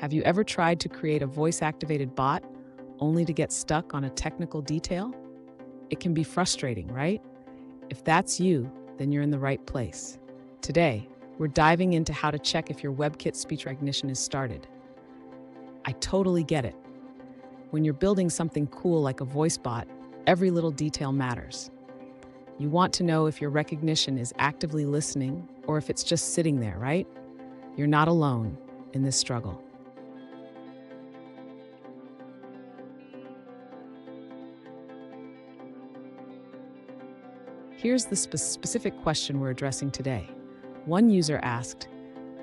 Have you ever tried to create a voice-activated bot only to get stuck on a technical detail? It can be frustrating, right? If that's you, then you're in the right place. Today, we're diving into how to check if your WebKit speech recognition is started. I totally get it. When you're building something cool like a voice bot, every little detail matters. You want to know if your recognition is actively listening or if it's just sitting there, right? You're not alone in this struggle. Here's the specific question we're addressing today. One user asked,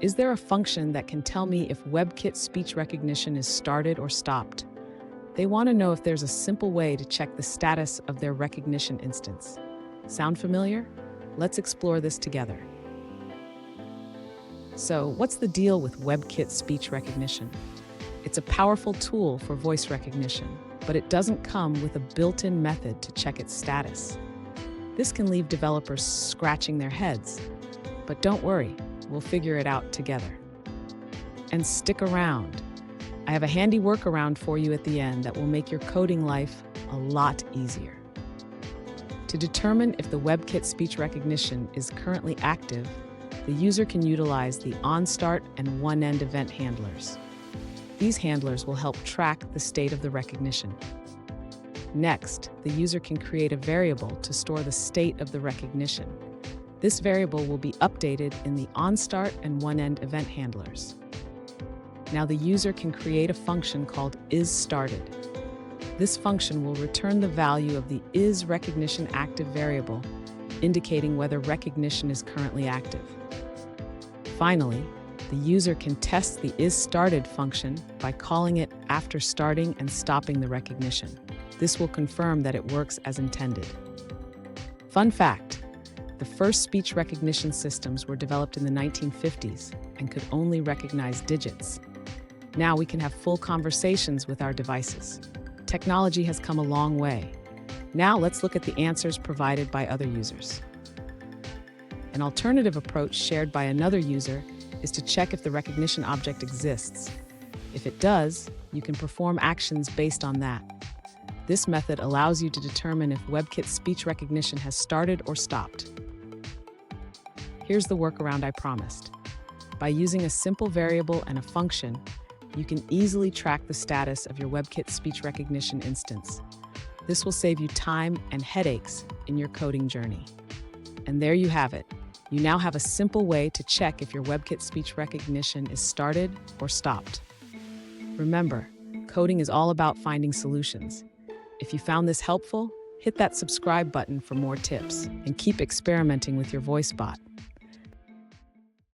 "Is there a function that can tell me if WebKit speech recognition is started or stopped?" They want to know if there's a simple way to check the status of their recognition instance. Sound familiar? Let's explore this together. So, what's the deal with WebKit speech recognition? It's a powerful tool for voice recognition, but it doesn't come with a built-in method to check its status. This can leave developers scratching their heads, but don't worry, we'll figure it out together. And stick around. I have a handy workaround for you at the end that will make your coding life a lot easier. To determine if the WebKit speech recognition is currently active, the user can utilize the onStart and oneEnd event handlers. These handlers will help track the state of the recognition. Next, the user can create a variable to store the state of the recognition. This variable will be updated in the onStart and oneEnd event handlers. Now the user can create a function called isStarted. This function will return the value of the isRecognitionActive variable, indicating whether recognition is currently active. Finally, the user can test the isStarted function by calling it after starting and stopping the recognition. This will confirm that it works as intended. Fun fact, the first speech recognition systems were developed in the 1950s and could only recognize digits. Now we can have full conversations with our devices. Technology has come a long way. Now let's look at the answers provided by other users. An alternative approach shared by another user is to check if the recognition object exists. If it does, you can perform actions based on that. This method allows you to determine if WebKit speech recognition has started or stopped. Here's the workaround I promised. By using a simple variable and a function, you can easily track the status of your WebKit speech recognition instance. This will save you time and headaches in your coding journey. And there you have it. You now have a simple way to check if your WebKit speech recognition is started or stopped. Remember, coding is all about finding solutions. If you found this helpful, hit that subscribe button for more tips and keep experimenting with your voice bot.